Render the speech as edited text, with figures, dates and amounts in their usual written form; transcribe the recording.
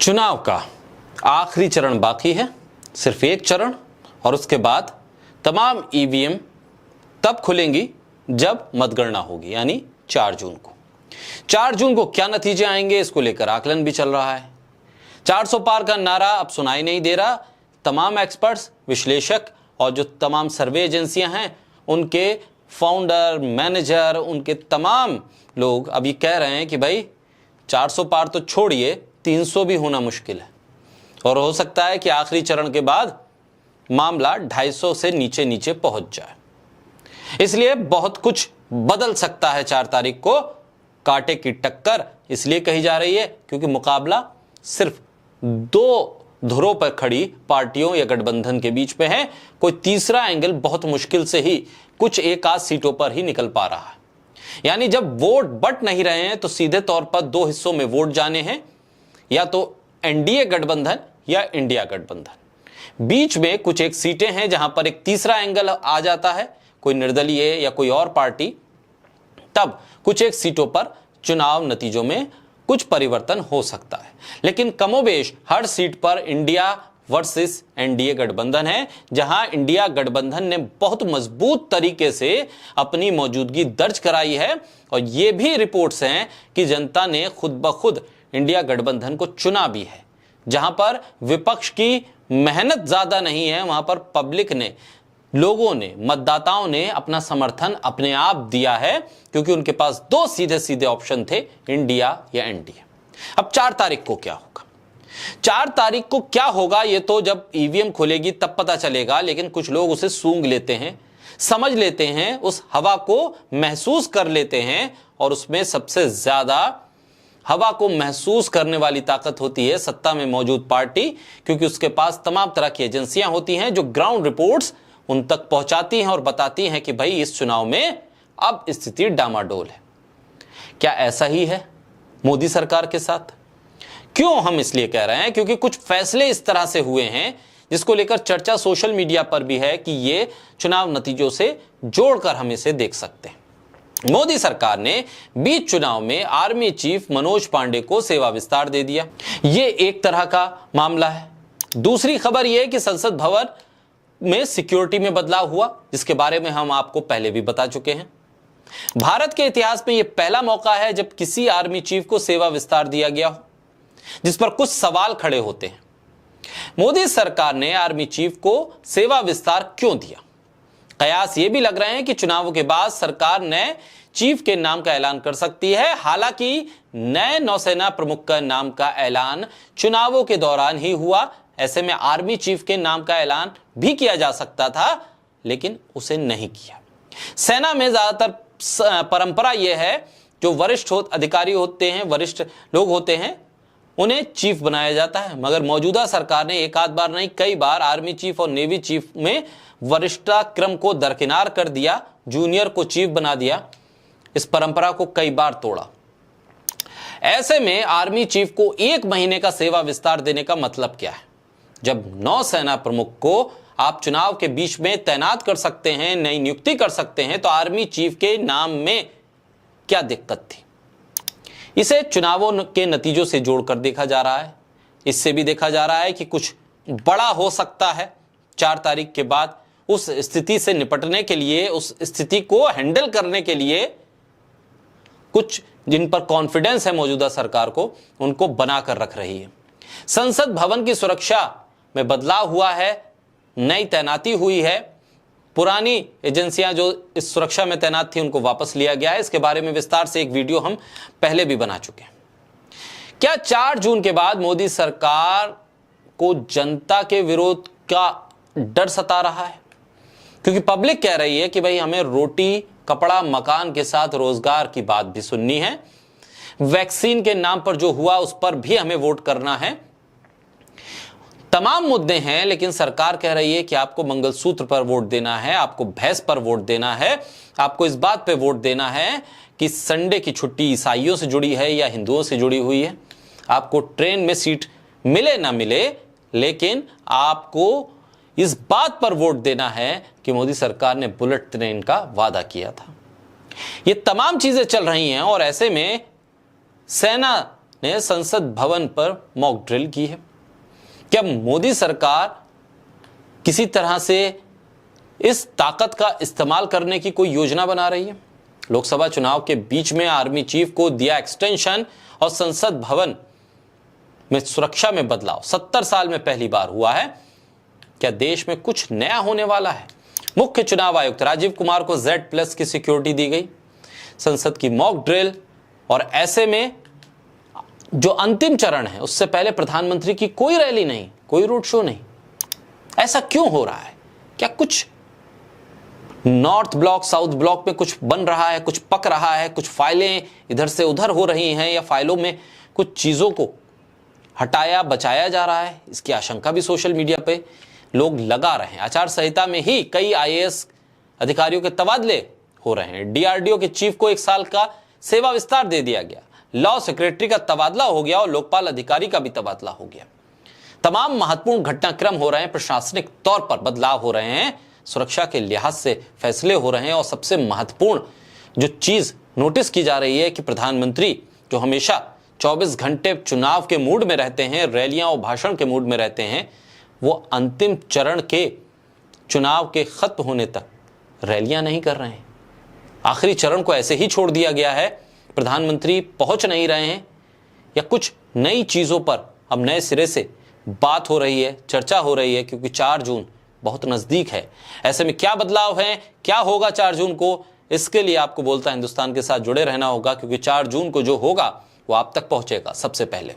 चुनाव का आखिरी चरण बाकी है, सिर्फ एक चरण, और उसके बाद तमाम ईवीएम तब खुलेंगी जब मतगणना होगी, यानी 4 जून को। 4 जून को क्या नतीजे आएंगे, इसको लेकर आकलन भी चल रहा है। 400 पार का नारा अब सुनाई नहीं दे रहा। तमाम एक्सपर्ट्स, विश्लेषक और जो तमाम सर्वे एजेंसियां हैं, उनके फाउंडर, मैनेजर, उनके तमाम लोग अभी कह रहे हैं कि भाई 400 पार तो छोड़िए, 300 भी होना मुश्किल है, और हो सकता है कि आखिरी चरण के बाद मामला 250 से नीचे नीचे पहुंच जाए। इसलिए बहुत कुछ बदल सकता है 4 तारीख को। कांटे की टक्कर इसलिए कही जा रही है क्योंकि मुकाबला सिर्फ 2 धुरों पर खड़ी पार्टियों या गठबंधन के बीच में है। कोई तीसरा एंगल बहुत मुश्किल से ही कुछ एक आध सीटों पर ही निकल पा रहा है। यानी जब वोट बट नहीं रहे हैं तो सीधे तौर पर 2 हिस्सों में वोट जाने हैं, या तो एनडीए गठबंधन या इंडिया गठबंधन। बीच में कुछ एक सीटें हैं जहां पर एक तीसरा एंगल आ जाता है, कोई निर्दलीय या कोई और पार्टी। तब कुछ एक सीटों पर चुनाव नतीजों में कुछ परिवर्तन हो सकता है, लेकिन कमोबेश हर सीट पर इंडिया वर्सेस एनडीए गठबंधन है, जहां इंडिया गठबंधन ने बहुत मजबूत तरीके से अपनी मौजूदगी दर्ज कराई है। और यह भी रिपोर्ट्स हैं कि जनता ने खुद ब खुद इंडिया गठबंधन को चुना भी है। जहां पर विपक्ष की मेहनत ज्यादा नहीं है, वहां पर पब्लिक ने, लोगों ने, मतदाताओं ने अपना समर्थन अपने आप दिया है, क्योंकि उनके पास 2 सीधे सीधे ऑप्शन थे, इंडिया या एनडीए। अब 4 तारीख को क्या होगा? 4 तारीख को क्या होगा ये तो जब ईवीएम खुलेगी तब पता चलेगा, लेकिन कुछ लोग उसे सूंघ लेते हैं, समझ लेते हैं, उस हवा को महसूस कर लेते हैं। और उसमें सबसे ज्यादा हवा को महसूस करने वाली ताकत होती है सत्ता में मौजूद पार्टी, क्योंकि उसके पास तमाम तरह की एजेंसियां होती हैं जो ग्राउंड रिपोर्ट्स उन तक पहुंचाती हैं और बताती हैं कि भाई इस चुनाव में अब स्थिति डामाडोल है। क्या ऐसा ही है मोदी सरकार के साथ? क्यों हम इसलिए कह रहे हैं? क्योंकि कुछ फैसले इस तरह से हुए हैं जिसको लेकर चर्चा सोशल मीडिया पर भी है कि ये चुनाव नतीजों से जोड़कर हम इसे देख सकते हैं। मोदी सरकार ने बीच चुनाव में आर्मी चीफ मनोज पांडे को सेवा विस्तार दे दिया। ये एक तरह का मामला है। दूसरी खबर यह कि संसद भवन में सिक्योरिटी में बदलाव हुआ, जिसके बारे में हम आपको पहले भी बता चुके हैं। भारत के इतिहास में यह पहला मौका है जब किसी आर्मी चीफ को सेवा विस्तार दिया गया हो, जिस पर कुछ सवाल खड़े होते हैं। मोदी सरकार ने आर्मी चीफ को सेवा विस्तार क्यों दिया? कयास ये भी लग रहे हैं कि चुनावों के बाद सरकार नए चीफ के नाम का ऐलान कर सकती है। हालांकि नए नौसेना प्रमुख का नाम का ऐलान चुनावों के दौरान ही हुआ। ऐसे में आर्मी चीफ के नाम का ऐलान भी किया जा सकता था, लेकिन उसे नहीं किया। सेना में ज्यादातर परंपरा यह है, जो वरिष्ठ अधिकारी होते हैं, वरिष्ठ लोग होते हैं, उन्हें चीफ बनाया जाता है। मगर मौजूदा सरकार ने एक आध बार नहीं, कई बार आर्मी चीफ और नेवी चीफ में वरिष्ठता क्रम को दरकिनार कर दिया, जूनियर को चीफ बना दिया। इस परंपरा को कई बार तोड़ा। ऐसे में आर्मी चीफ को 1 महीने का सेवा विस्तार देने का मतलब क्या है? जब नौसेना प्रमुख को आप चुनाव के बीच में तैनात कर सकते हैं, नई नियुक्ति कर सकते हैं, तो आर्मी चीफ के नाम में क्या दिक्कत थी? इसे चुनावों के नतीजों से जोड़कर देखा जा रहा है। इससे भी देखा जा रहा है कि कुछ बड़ा हो सकता है 4 तारीख के बाद। उस स्थिति से निपटने के लिए, उस स्थिति को हैंडल करने के लिए कुछ जिन पर कॉन्फिडेंस है मौजूदा सरकार को, उनको बनाकर रख रही है। संसद भवन की सुरक्षा में बदलाव हुआ है, नई तैनाती हुई है। पुरानी एजेंसियां जो इस सुरक्षा में तैनात थी उनको वापस लिया गया है। इसके बारे में विस्तार से एक वीडियो हम पहले भी बना चुके हैं। क्या 4 जून के बाद मोदी सरकार को जनता के विरोध का डर सता रहा है? क्योंकि पब्लिक कह रही है कि भाई हमें रोटी, कपड़ा, मकान के साथ रोजगार की बात भी सुननी है। वैक्सीन के नाम पर जो हुआ उस पर भी हमें वोट करना है। तमाम मुद्दे हैं, लेकिन सरकार कह रही है कि आपको मंगलसूत्र पर वोट देना है, आपको भैंस पर वोट देना है, आपको इस बात पे वोट देना है कि संडे की छुट्टी ईसाइयों से जुड़ी है या हिंदुओं से जुड़ी हुई है। आपको ट्रेन में सीट मिले ना मिले, लेकिन आपको इस बात पर वोट देना है कि मोदी सरकार ने बुलेट ट्रेन का वादा किया था। ये तमाम चीजें चल रही हैं और ऐसे में सेना ने संसद भवन पर मॉक ड्रिल की है। क्या मोदी सरकार किसी तरह से इस ताकत का इस्तेमाल करने की कोई योजना बना रही है? लोकसभा चुनाव के बीच में आर्मी चीफ को दिया एक्सटेंशन और संसद भवन में सुरक्षा में बदलाव 70 साल में पहली बार हुआ है। क्या देश में कुछ नया होने वाला है? मुख्य चुनाव आयुक्त राजीव कुमार को Z+ की सिक्योरिटी दी गई, संसद की मॉक ड्रिल, और ऐसे में जो अंतिम चरण है उससे पहले प्रधानमंत्री की कोई रैली नहीं, कोई रोड शो नहीं। ऐसा क्यों हो रहा है? क्या कुछ नॉर्थ ब्लॉक साउथ ब्लॉक में कुछ बन रहा है, कुछ पक रहा है, कुछ फाइलें इधर से उधर हो रही हैं, या फाइलों में कुछ चीजों को हटाया बचाया जा रहा है? इसकी आशंका भी सोशल मीडिया पे लोग लगा रहे हैं। आचार संहिता में ही कई IAS अधिकारियों के तबादले हो रहे हैं। DRDO के चीफ को 1 साल का सेवा विस्तार दे दिया गया, लॉ सेक्रेटरी का तबादला हो गया और लोकपाल अधिकारी का भी तबादला हो गया। तमाम महत्वपूर्ण घटनाक्रम हो रहे हैं, प्रशासनिक तौर पर बदलाव हो रहे हैं, सुरक्षा के लिहाज से फैसले हो रहे हैं, और सबसे महत्वपूर्ण जो चीज नोटिस की जा रही है कि प्रधानमंत्री जो हमेशा 24 घंटे चुनाव के मूड में रहते हैं, रैलियां और भाषण के मूड में रहते हैं, वो अंतिम चरण के चुनाव के खत्म होने तक रैलियां नहीं कर रहे हैं। आखिरी चरण को ऐसे ही छोड़ दिया गया है, प्रधानमंत्री पहुंच नहीं रहे हैं, या कुछ नई चीजों पर अब नए सिरे से बात हो रही है, चर्चा हो रही है, क्योंकि 4 जून बहुत नजदीक है। ऐसे में क्या बदलाव है, क्या होगा 4 जून को, इसके लिए आपको बोलता हिंदुस्तान के साथ जुड़े रहना होगा, क्योंकि 4 जून को जो होगा वो आप तक पहुंचेगा सबसे पहले।